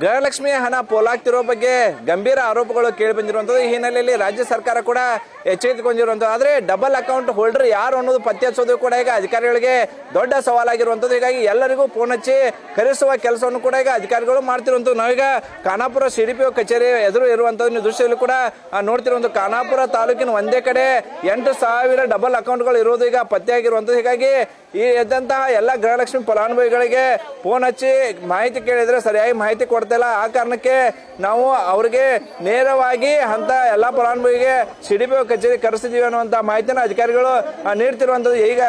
ಗೃಹಲಕ್ಷ್ಮಿ ಹಣ ಪೋಲಾಗ್ತಿರೋ ಬಗ್ಗೆ ಗಂಭೀರ ಆರೋಪಗಳು ಕೇಳಿ ಬಂದಿರುವಂಥದ್ದು. ಈ ಹಿನ್ನೆಲೆಯಲ್ಲಿ ರಾಜ್ಯ ಸರ್ಕಾರ ಕೂಡ ಎಚ್ಚೆತ್ತುಕೊಂಡಿರುವಂಥದ್ದು. ಆದರೆ ಡಬಲ್ ಅಕೌಂಟ್ ಹೋಲ್ಡರ್ ಯಾರು ಅನ್ನೋದು ಪತ್ತೆ ಹಚ್ಚೋದು ಕೂಡ ಈಗ ಅಧಿಕಾರಿಗಳಿಗೆ ದೊಡ್ಡ ಸವಾಲಾಗಿರುವಂಥದ್ದು. ಹೀಗಾಗಿ ಎಲ್ಲರಿಗೂ ಫೋನ್ ಹಚ್ಚಿ ಕರೆಸುವ ಕೆಲಸವನ್ನು ಕೂಡ ಈಗ ಅಧಿಕಾರಿಗಳು ಮಾಡ್ತಿರುವಂಥದ್ದು. ನಾವೀಗ ಖಾನಾಪುರ CDPO ಕಚೇರಿ ಎದುರು ಇರುವಂಥದ್ದು ದೃಶ್ಯದಲ್ಲಿ ಕೂಡ ನೋಡ್ತಿರುವಂಥದ್ದು. ಖಾನಾಪುರ ತಾಲೂಕಿನ ಒಂದೇ ಕಡೆ 8,000 ಡಬಲ್ ಅಕೌಂಟ್ಗಳು ಇರೋದು ಈಗ ಪತ್ತೆಯಾಗಿರುವಂಥದ್ದು. ಹೀಗಾಗಿ ಈ ಎದ್ದಂತಹ ಎಲ್ಲ ಗೃಹಲಕ್ಷ್ಮಿ ಫಲಾನುಭವಿಗಳಿಗೆ ಫೋನ್ ಹಚ್ಚಿ ಮಾಹಿತಿ ಕೇಳಿದ್ರೆ ಸರಿಯಾಗಿ ಮಾಹಿತಿ ಕೊಡ್ತಿಲ್ಲ. ಆ ಕಾರಣಕ್ಕೆ ನಾವು ಅವ್ರಿಗೆ ನೇರವಾಗಿ ಅಂತ ಎಲ್ಲ ಫಲಾನುಭವಿಗೆ CDPO ಕಚೇರಿ ಕರೆಸಿದೀವಿ ಅನ್ನುವಂಥ ಮಾಹಿತಿನ ಅಧಿಕಾರಿಗಳು ನೀಡ್ತಿರುವಂಥದ್ದು. ಈಗ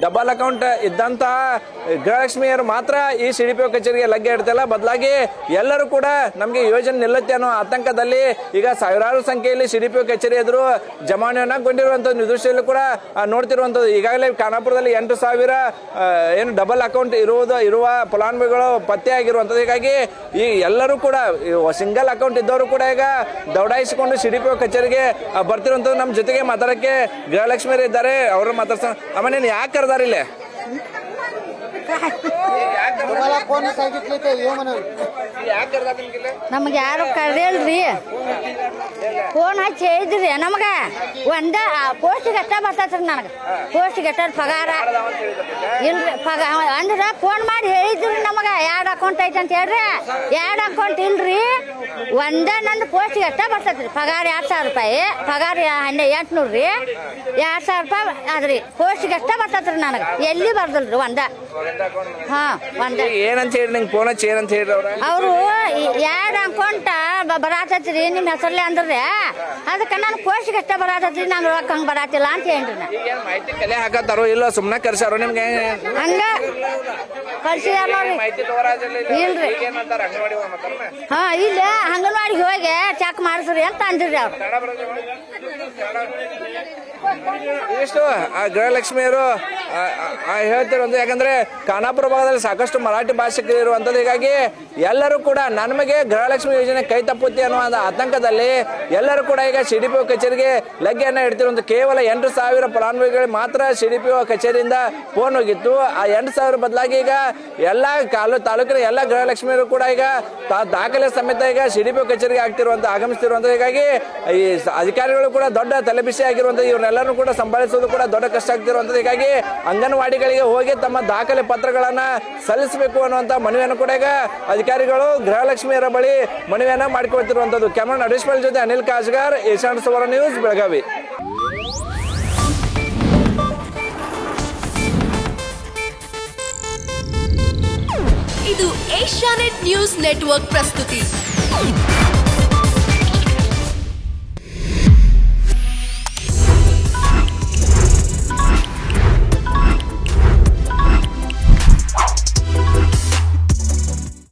ಡಬಲ್ ಅಕೌಂಟ್ ಇದ್ದಂತಹ ಗೃಹಲಕ್ಷ್ಮಿಯರು ಮಾತ್ರ ಈ CDPO ಕಚೇರಿಗೆ ಲಗ್ಗೆ ಇಡ್ತಿಲ್ಲ, ಬದಲಾಗಿ ಎಲ್ಲರೂ ಕೂಡ ನಮಗೆ ಯೋಜನೆ ನಿಲ್ಲುತ್ತೆ ಅನ್ನೋ ಆತಂಕದಲ್ಲಿ ಈಗ ಸಾವಿರಾರು ಸಂಖ್ಯೆಯಲ್ಲಿ CDPO ಕಚೇರಿ ಎದುರು ಜಮಾವಣೆಗೊಂಡಿರುವಂಥದ್ದು ದೃಶ್ಯದಲ್ಲಿ ಕೂಡ ನೋಡ್ತಿರುವಂಥದ್ದು. ಈಗಾಗಲೇ ಖಾನಾಪುರದಲ್ಲಿ 8,000 ಏನು ಡಬಲ್ ಅಕೌಂಟ್ ಇರುವ ಫಲಾನುಭವಿಗಳು ಪತ್ತೆ ಆಗಿರುವಂಥದ್ದು. ಹೀಗಾಗಿ ಈ ಎಲ್ಲರೂ ಕೂಡ ಸಿಂಗಲ್ ಅಕೌಂಟ್ ಇದ್ದವರು ಕೂಡ ಈಗ ದೌಡಾಯಿಸಿಕೊಂಡು CDPO ಕಚೇರಿಗೆ ಬರ್ತಿರುವಂಥದ್ದು. ನಮ್ಮ ಜೊತೆಗೆ ಮಾತಾಡೋಕ್ಕೆ ಗೃಹಲಕ್ಷ್ಮಿಯರು ಇದ್ದಾರೆ, ಅವರು ಮಾತಾಡ್ಸೋಣ. ಅಮ್ಮ, ನೀನು ಯಾಕೆ ಕರೆದಾರ ಇಲ್ಲೇ? ನಮ್ಗೆ ಯಾರು ಕರೆದಿಲ್ರಿ, ಫೋನ್ ಹಚ್ಚಿ ಹೇಳಿದ್ರಿ ನಮಗ ಒಂದ ಪೋಸ್ಟಿಗೆ ಅಷ್ಟ ಬರ್ತೈತ್ರಿ. ನನಗೆ ಪೋಸ್ಟಿಗೆ ಅಷ್ಟ ಪಗಾರ ಇಲ್ರಿ, ಅಂದ್ರೆ ಫೋನ್ ಮಾಡಿ ಹೇಳಿದ್ರಿ ನಮಗ 2 ಅಕೌಂಟ್ ಐತೆ ಅಂತ ಹೇಳ್ರಿ. 2 ಅಕೌಂಟ್ ಇಲ್ರಿ, ಒಂದೇ ನಂದು ಪೋಸ್ಟಿಗೆ ಅಷ್ಟ ಬರ್ತೈತ್ರಿ. ಪಗಾರ 2,000 ರೂಪಾಯಿ, ಪಗಾರ 800 ರೀ, 2,000 ರೂಪಾಯಿ ಅದ್ರಿ. ಪೋಸ್ಟಿಗೆ ಅಷ್ಟ ಬರ್ತೈತ್ರಿ ನನಗೆ, ಎಲ್ಲಿ ಬರ್ದಲ್ರಿ ಒಂದ. ಹಾ, ಒಂದ ಏನಂತ ಹೇಳಿ ನಂಗೆ ಫೋನ್ ಹಚ್ಚಿ ಏನಂತ ಹೇಳಿ ಅವರು 2 ಅಕೌಂಟ್ ಬರಾತೈತ್ರಿ ನಿಮ್ಮ ಹೆಸರ್ಲೆ ಅಂದ್ರಿ. ಅದಕ್ಕೆ ನಾನು ಪೋಸ್ಟಿಗೆ ಅಷ್ಟ ಬರಾತೈತ್ರಿ, ನಂಗೆ ರೊಕ್ಕ ಹಂಗೆ ಬರಾತಿಲ್ಲ ಅಂತ ಹೇಳ್ರಿ. ಮಾಹಿತಿ ಕಲೆ ಹಾಕತ್ತಾರೋ ಇಲ್ಲ ಸುಮ್ಮನೆ ಕರ್ಸಾರೋ ನಿಮ್ಗೆ? ಹಂಗ ಕಳ್ಸಿದಾರ ನೋಡ್ರಿ. ಇಲ್ರಿ, ಹಾ, ಇಲ್ಲ ಅಂಗನವಾಡಿಗೆ ಹೋಗಿ ಚೆಕ್ ಮಾಡಿಸ್ರಿ ಅಂತ ಅಂದ್ರಿ ಅವ್ರು. ಇಷ್ಟು ಆ ಗೃಹಲಕ್ಷ್ಮಿಯರು ಹೇಳ್ತಿರುವಂತ. ಯಾಕಂದ್ರೆ ಖಾನಾಪುರ ಭಾಗದಲ್ಲಿ ಸಾಕಷ್ಟು ಮರಾಠಿ ಭಾಷಿಕರು ಇರುವಂಥದ್ದು. ಹೀಗಾಗಿ ಎಲ್ಲರೂ ಕೂಡ ನಮಗೆ ಗೃಹಲಕ್ಷ್ಮಿ ಯೋಜನೆ ಕೈ ತಪ್ಪುತ್ತೆ ಅನ್ನುವ ಆತಂಕದಲ್ಲಿ ಎಲ್ಲರೂ ಕೂಡ ಈಗ CDPO ಕಚೇರಿಗೆ ಲಗ್ಗೆಯನ್ನ ಇಡ್ತಿರುವಂತ. ಕೇವಲ 8,000 ಫಲಾನುಭವಿಗಳಿಗೆ ಮಾತ್ರ CDPO ಕಚೇರಿಯಿಂದ ಫೋನ್ ಹೋಗಿತ್ತು. ಆ 8,000 ಬದಲಾಗಿ ಈಗ ಎಲ್ಲ ತಾಲೂಕಿನ ಎಲ್ಲ ಗೃಹಲಕ್ಷ್ಮಿಯರು ಕೂಡ ಈಗ ದಾಖಲೆ ಸಮೇತ ಈಗ CDPO ಕಚೇರಿಗೆ ಆಗಮಿಸ್ತಿರುವಂತ. ಹೀಗಾಗಿ ಈ ಅಧಿಕಾರಿಗಳು ಕೂಡ ದೊಡ್ಡ ತಲೆಬಿಸಿ ಆಗಿರುವಂತ. ಇವ್ರನ್ನೆಲ್ಲರೂ ಕೂಡ ಸಂಭಾಳಿಸೋದು ಕೂಡ ದೊಡ್ಡ ಕಷ್ಟ ಆಗ್ತಿರುವಂಥದ್ದು. ಹೀಗಾಗಿ ಅಂಗನವಾಡಿಗಳಿಗೆ ಹೋಗಿ ತಮ್ಮ ದಾಖಲೆ ಪತ್ರಗಳನ್ನ ಸಲ್ಲಿಸಬೇಕು ಅನ್ನುವಂಥ ಮನವಿಯನ್ನು ಕೂಡ ಈಗ ಅಧಿಕಾರಿಗಳು ಗೃಹಲಕ್ಷ್ಮಿಯರ ಬಳಿ ಮನವಿಯನ್ನ ಮಾಡಿಕೊಳ್ತಿರುವಂಥದ್ದು. ಕ್ಯಾಮರಾ ನಡೇಶ್ವರ್ ಜೊತೆ ಅನಿಲ್ ಕಾಜ್ಗಾರ್, ಏಷ್ಯಾನೆಟ್ ಸುವರ್ಣ ನ್ಯೂಸ್, ಬೆಳಗಾವಿ. ಇದು ಏಷ್ಯಾನೆಟ್ ನ್ಯೂಸ್ ನೆಟ್ವರ್ಕ್ ಪ್ರಸ್ತುತಿ.